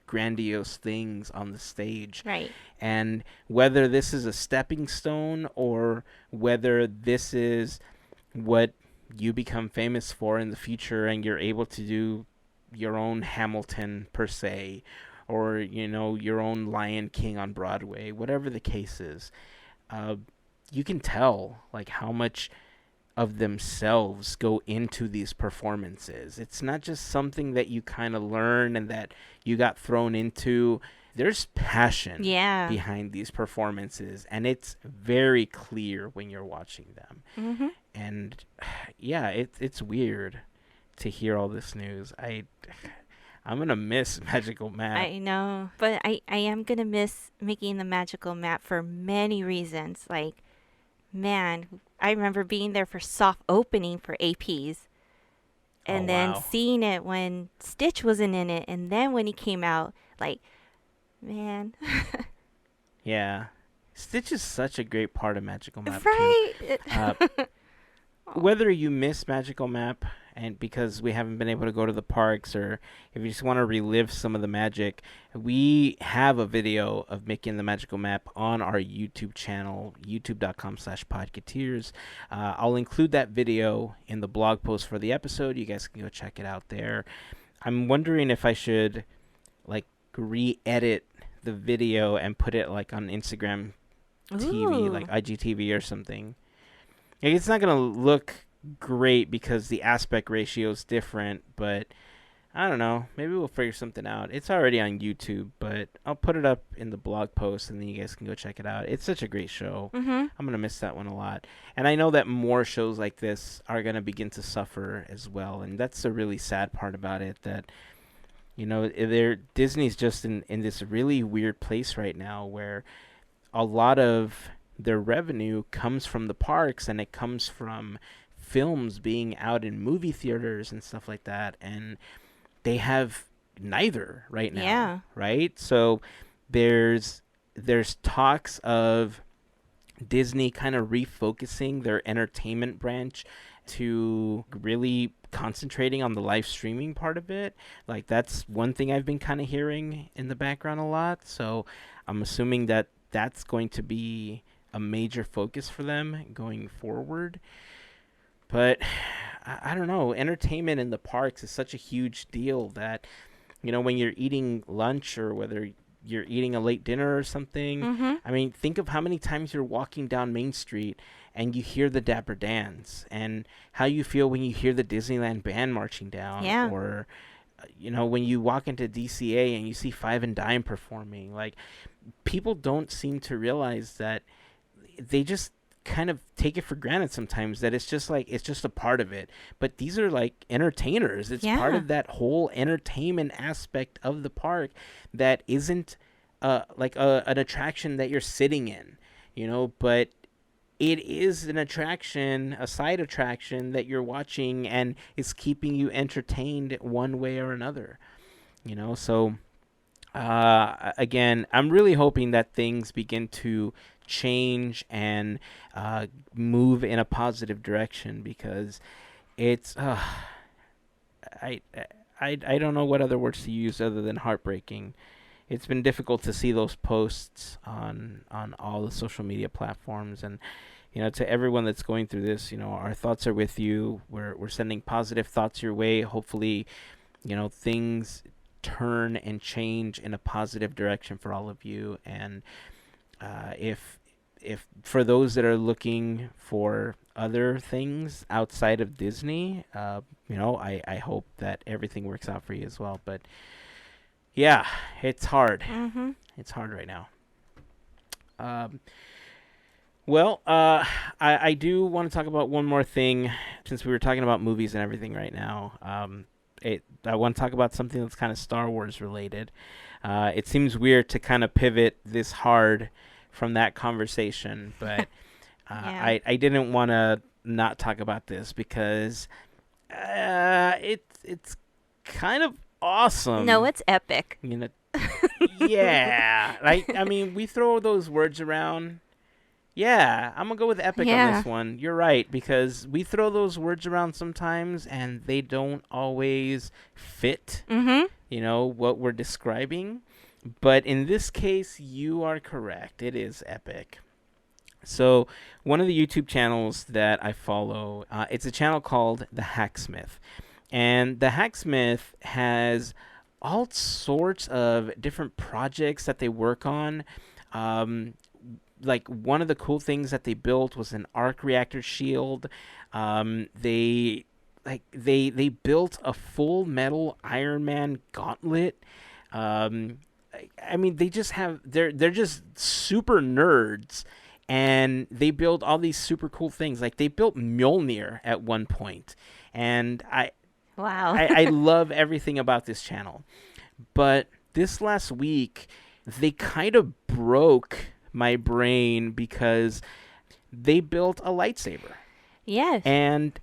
grandiose things on the stage. Right. And whether this is a stepping stone or whether this is what you become famous for in the future and you're able to do your own Hamilton per se, or your own Lion King on Broadway, whatever the case is, you can tell like how much of themselves go into these performances. It's not just something that you kind of learn and that you got thrown into. There's passion behind these performances, and it's very clear when you're watching them. And yeah, it's weird to hear all this news. I'm gonna miss Magical Map. I know, but I am gonna miss making the Magical Map for many reasons. Like, man, I remember being there for soft opening for APs, and then seeing it when Stitch wasn't in it, and then when he came out, like, man. Yeah, Stitch is such a great part of Magical Map, right? too. Whether you miss Magical Map and because we haven't been able to go to the parks, or if you just want to relive some of the magic, we have a video of Mickey and the Magical Map on our YouTube channel, youtube.com/Podketeers. I'll include that video in the blog post for the episode. You guys can go check it out there. I'm wondering if I should like re-edit the video and put it like on Instagram TV, like IGTV or something. Like, it's not going to look great because the aspect ratio is different, but I don't know. Maybe we'll figure something out. It's already on YouTube, but I'll put it up in the blog post, and then you guys can go check it out. It's such a great show. I'm going to miss that one a lot. And I know that more shows like this are going to begin to suffer as well, and that's the really sad part about it, that, Disney's just in this really weird place right now where a lot of their revenue comes from the parks, and it comes from films being out in movie theaters and stuff like that, and they have neither right now. Right? So there's talks of Disney kind of refocusing their entertainment branch to really concentrating on the live streaming part of it. Like, that's one thing I've been kind of hearing in the background a lot, so I'm assuming that that's going to be a major focus for them going forward. But I don't know, entertainment in the parks is such a huge deal that, when you're eating lunch or whether you're eating a late dinner or something, I mean, think of how many times you're walking down Main Street and you hear the Dapper Dans, and how you feel when you hear the Disneyland band marching down, or when you walk into DCA and you see Five and Dime performing. Like, people don't seem to realize that they just kind of take it for granted sometimes, that it's just a part of it. But these are like entertainers. It's part of that whole entertainment aspect of the park that isn't like an attraction that you're sitting in, but it is an attraction, a side attraction that you're watching and is keeping you entertained one way or another, so again, I'm really hoping that things begin to change and move in a positive direction, because it's I don't know what other words to use other than heartbreaking. It's been difficult to see those posts on all the social media platforms, and to everyone that's going through this, our thoughts are with you. We're sending positive thoughts your way. Hopefully, things turn and change in a positive direction for all of you. And if for those that are looking for other things outside of Disney, I hope that everything works out for you as well. But yeah, it's hard. It's hard right now. Well, I do want to talk about one more thing, since we were talking about movies and everything right now. I want to talk about something that's kind of Star Wars related. It seems weird to kind of pivot this hard from that conversation, but Yeah. I didn't want to not talk about this because it's kind of awesome. No, it's epic. You know, yeah. I mean, we throw those words around. Yeah, I'm gonna go with epic on Yeah. this one. You're right, because we throw those words around sometimes and they don't always fit, Mm-hmm. what we're describing. But in this case, you are correct. It is epic. So one of the YouTube channels that I follow, it's a channel called The Hacksmith. And The Hacksmith has all sorts of different projects that they work on. Like one of the cool things that they built was an arc reactor shield. They built a full metal Iron Man gauntlet. I mean, they're just super nerds, and they build all these super cool things. Like they built Mjolnir at one point, and Wow. I love everything about this channel. But this last week, they kind of broke my brain because they built a lightsaber. Yes. And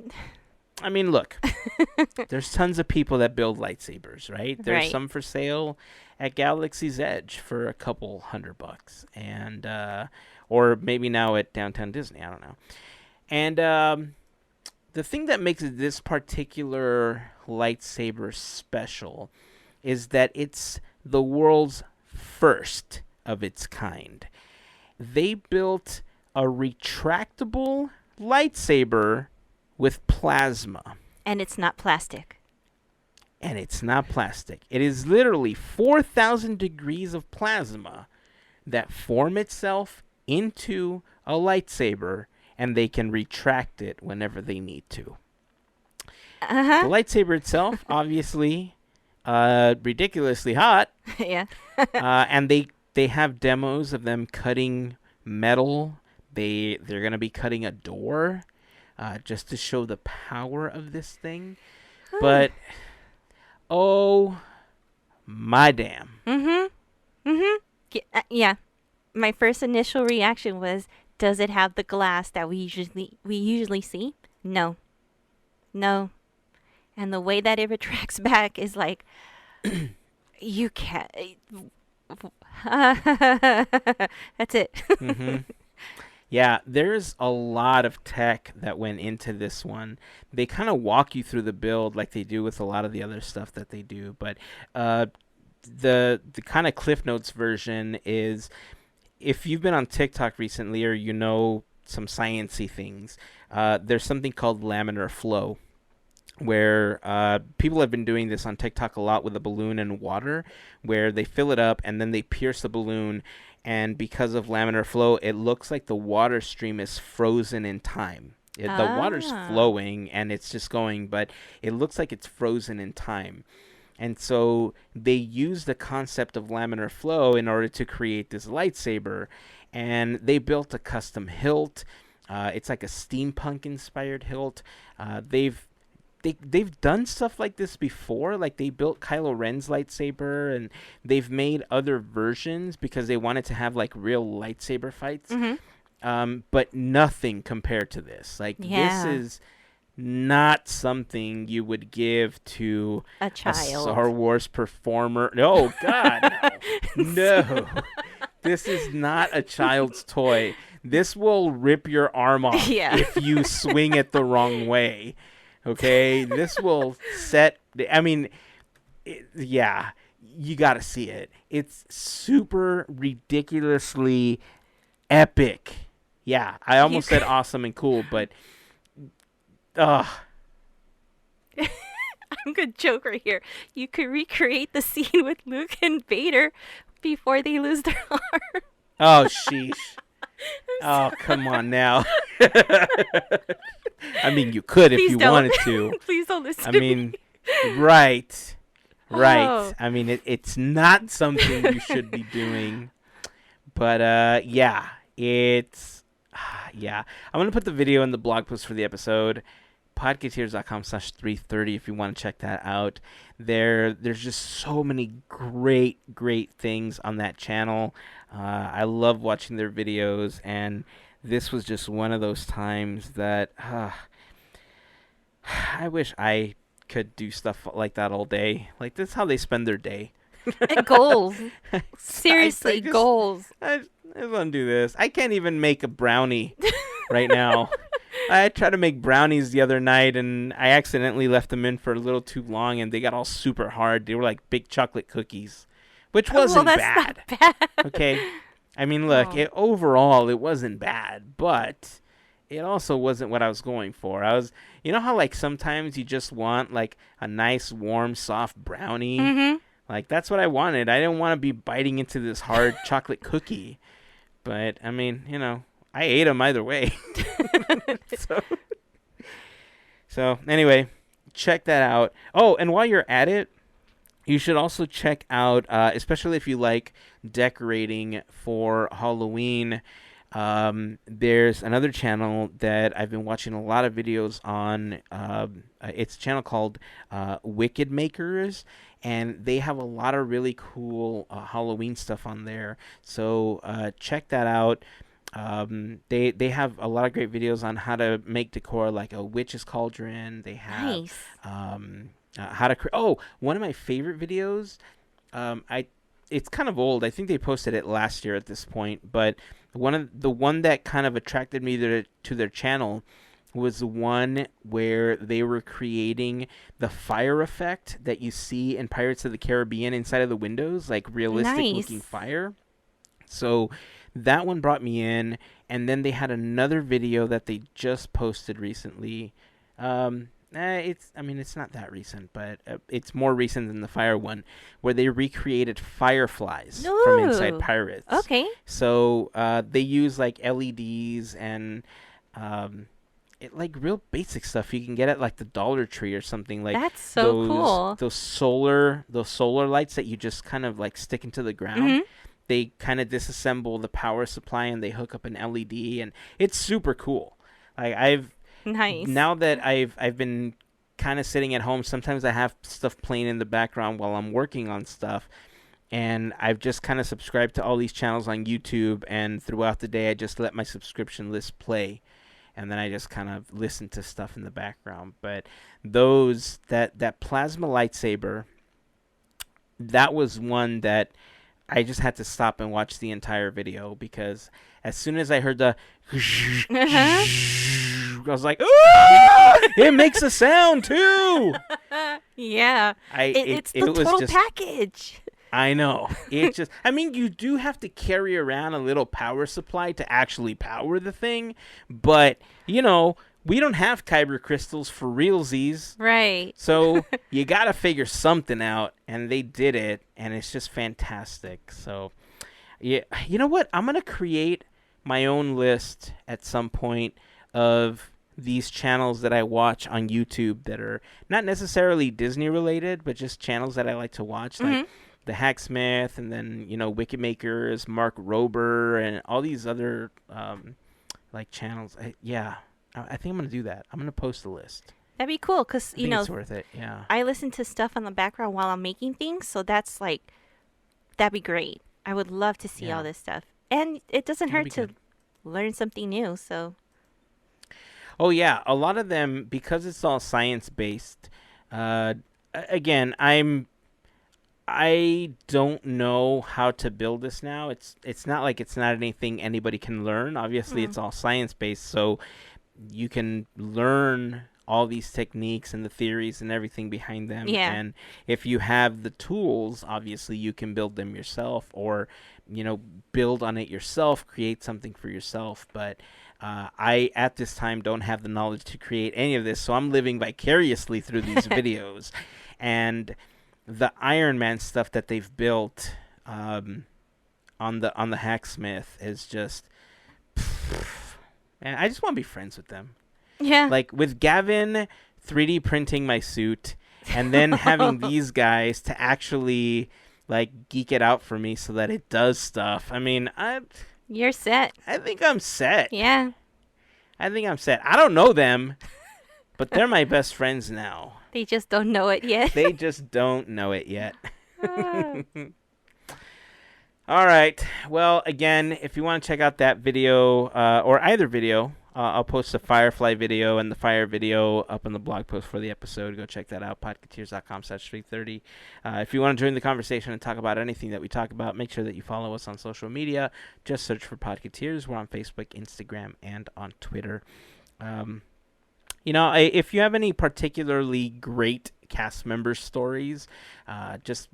I mean, look, there's tons of people that build lightsabers, right? There's Right. some for sale at Galaxy's Edge for a couple $100, and or maybe now at Downtown Disney. I don't know. And the thing that makes this particular lightsaber special is that it's the world's first of its kind. They built a retractable lightsaber with plasma. And it's not plastic. And it's not plastic. It is literally 4,000 degrees of plasma that form itself into a lightsaber, and they can retract it whenever they need to. Uh-huh. The lightsaber itself, obviously, ridiculously hot, Yeah. and they have demos of them cutting metal. They're going to be cutting a door just to show the power of this thing. But oh my damn. Mm-hmm. Mm-hmm. Yeah. My first initial reaction was, does it have the glass that we usually see? No. No. And the way that it retracts back is like, you can't. That's it. hmm Yeah, there's a lot of tech that went into this one. They kind of walk you through the build like they do with a lot of the other stuff that they do. But the kind of Cliff Notes version is, if you've been on TikTok recently or some sciencey things, there's something called laminar flow, where people have been doing this on TikTok a lot with a balloon and water, where they fill it up and then they pierce the balloon, and because of laminar flow, it looks like the water stream is frozen in time. The water's flowing and it's just going, but it looks like it's frozen in time. And so they use the concept of laminar flow in order to create this lightsaber, and they built a custom hilt. It's like a steampunk-inspired hilt. They've done stuff like this before. Like they built Kylo Ren's lightsaber, and they've made other versions because they wanted to have like real lightsaber fights. Mm-hmm. But nothing compared to this. Like Yeah. this is not something you would give to A a child. Star Wars performer. No, God, no. No. This is not a child's toy. This will rip your arm off Yeah. if you swing it the wrong way. Okay, this will yeah, you got to see it. It's super ridiculously epic. Yeah, I almost said awesome and cool, but I'm gonna joke right here. You could recreate the scene with Luke and Vader before they lose their arm. oh, sheesh. Oh, come on now. I mean, you could if Please you don't. wanted to. Please don't listen I to mean, me. right. Oh. I mean, it's not something you should be doing. But, yeah, I'm going to put the video in the blog post for the episode. podketeers.com/330 if you want to check that out. There's just so many great things on that channel. I love watching their videos, and this was just one of those times that I wish I could do stuff like that all day. Like, that's how they spend their day. Goals. Seriously, goals. I just want to do this. I can't even make a brownie right now. I tried to make brownies the other night, and I accidentally left them in for a little too long, and they got all super hard. They were like big chocolate cookies, which wasn't bad. Not bad. Okay? I mean, look, overall, it wasn't bad, but it also wasn't what I was going for. You know how, like, sometimes you just want, like, a nice, warm, soft brownie? Mm-hmm. Like, that's what I wanted. I didn't want to be biting into this hard chocolate cookie. But, I mean, you know, I ate them either way. So, anyway, check that out. Oh, and while you're at it, you should also check out, especially if you like decorating for Halloween, there's another channel that I've been watching a lot of videos on. It's a channel called Wicked Makers, and they have a lot of really cool Halloween stuff on there. So check that out. They have a lot of great videos on how to make decor, like a witch's cauldron. They have how to one of my favorite videos. It's kind of old. I think they posted it last year at this point, but the one that kind of attracted me to their channel was the one where they were creating the fire effect that you see in Pirates of the Caribbean inside of the windows, like realistic looking fire. So that one brought me in, and then they had another video that they just posted recently. It's not that recent, but it's more recent than the fire one, where they recreated fireflies from inside pirates. Okay. So they use like LEDs and like real basic stuff you can get at like the Dollar Tree or something. Like, that's so cool. Those solar lights that you just kind of like stick into the ground. Mm-hmm. They kind of disassemble the power supply and they hook up an LED, and it's super cool. Like, now that I've been kind of sitting at home, sometimes I have stuff playing in the background while I'm working on stuff, and I've just kind of subscribed to all these channels on YouTube, and throughout the day I just let my subscription list play, and then I just kind of listen to stuff in the background. But that plasma lightsaber, that was one that I just had to stop and watch the entire video, because as soon as I heard the I was like, it makes a sound too. Yeah. It's the total package. I know. You do have to carry around a little power supply to actually power the thing, but, you know, we don't have Kyber crystals for realsies. Right. So you got to figure something out, and they did it, and it's just fantastic. So, yeah, you know what? I'm going to create my own list at some point of these channels that I watch on YouTube that are not necessarily Disney related, but just channels that I like to watch, like the Hacksmith, and then, you know, Wicked Makers, Mark Rober, and all these other like channels. I think I'm gonna do that. I'm gonna post a list. That'd be cool, because you know, it's worth it. Yeah, I listen to stuff on the background while I'm making things, so that'd be great. I would love to see all this stuff, and it doesn't hurt to learn something new. So. Oh yeah, a lot of them, because it's all science based. Again, I don't know how to build this now. It's not like it's not anything anybody can learn. Obviously, it's all science based, so you can learn all these techniques and the theories and everything behind them. Yeah. And if you have the tools, obviously you can build them yourself, or, you know, build on it yourself, create something for yourself. But I, at this time, don't have the knowledge to create any of this, so I'm living vicariously through these videos. And the Iron Man stuff that they've built on the Hacksmith is just, man, I just want to be friends with them. Yeah. Like, with Gavin 3D printing my suit, and then having these guys to actually, like, geek it out for me so that it does stuff. I mean, you're set. I think I'm set. Yeah. I think I'm set. I don't know them, but they're my best friends now. They just don't know it yet. They just don't know it yet. Ah. All right. Well, again, if you want to check out that video or either video, I'll post the Firefly video and the Fire video up on the blog post for the episode. Go check that out, podketeers.com/330. If you want to join the conversation and talk about anything that we talk about, make sure that you follow us on social media. Just search for Podketeers. We're on Facebook, Instagram, and on Twitter. If you have any particularly great cast member stories, just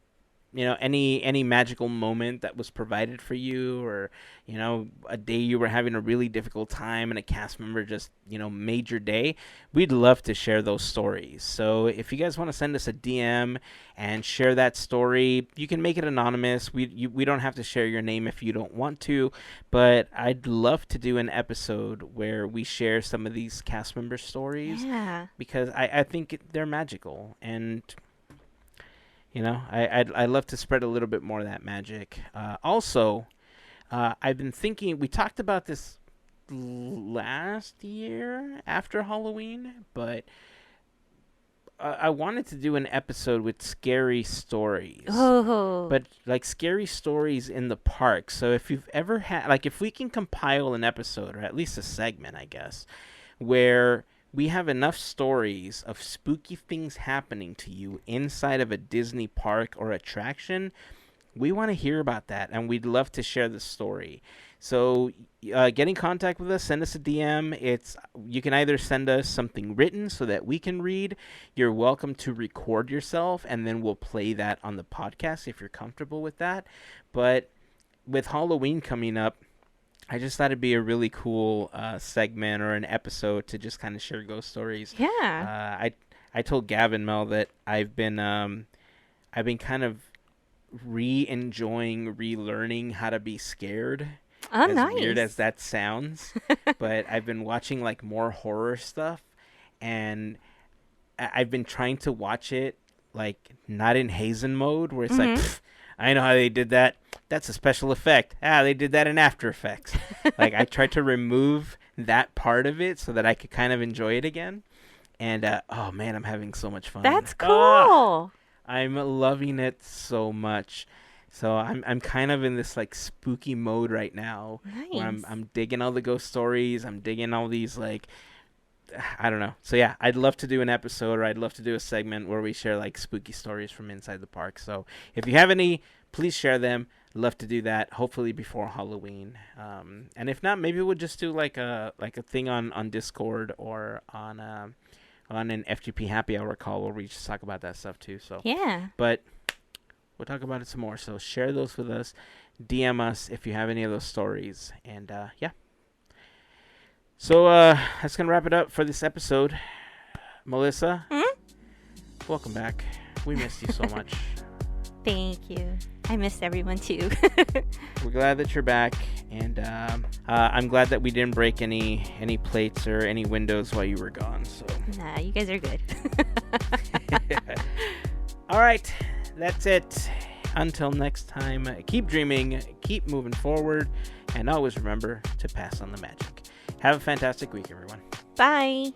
any magical moment that was provided for you, or a day you were having a really difficult time and a cast member just made your day, we'd love to share those stories. So if you guys want to send us a DM and share that story, you can make it anonymous. We don't have to share your name if you don't want to, but I'd love to do an episode where we share some of these cast member stories. Yeah. Because I think they're magical, and I'd love to spread a little bit more of that magic. Also, I've been thinking, we talked about this last year after Halloween, but I wanted to do an episode with scary stories. Oh. But like scary stories in the park. So if you've ever had, like, if we can compile an episode, or at least a segment, I guess, where we have enough stories of spooky things happening to you inside of a Disney park or attraction, we want to hear about that, and we'd love to share the story. So get in contact with us, send us a DM. You can either send us something written so that we can read. You're welcome to record yourself, and then we'll play that on the podcast if you're comfortable with that. But with Halloween coming up, I just thought it'd be a really cool segment or an episode to just kind of share ghost stories. Yeah. I told Gavin, Mel, that I've been kind of relearning how to be scared. Oh, as nice. weird as that sounds, but I've been watching like more horror stuff, and I've been trying to watch it like not in Heyzen mode, where it's like, I know how they did that. That's a special effect. They did that in After Effects. Like, I tried to remove that part of it so that I could kind of enjoy it again. And, oh, man, I'm having so much fun. That's cool. I'm loving it so much. So I'm kind of in this, like, spooky mode right now. Nice. Where I'm digging all the ghost stories. I'm digging all these, like, I don't know. So, yeah, I'd love to do an episode, or I'd love to do a segment where we share, like, spooky stories from inside the park. So if you have any, please share them. Love to do that, hopefully before Halloween. And if not, maybe we'll just do like a thing on Discord, or on an FGP happy hour call where we just talk about that stuff too. So Yeah. But we'll talk about it some more. So share those with us. DM us if you have any of those stories. And yeah. So that's gonna wrap it up for this episode. Melissa, welcome back. We missed you so much. Thank you. I missed everyone too. We're glad that you're back, and I'm glad that we didn't break any plates or any windows while you were gone. So Nah, you guys are good. all right, that's it. Until next time, keep dreaming, keep moving forward, and always remember to pass on the magic. Have a fantastic week, everyone. Bye.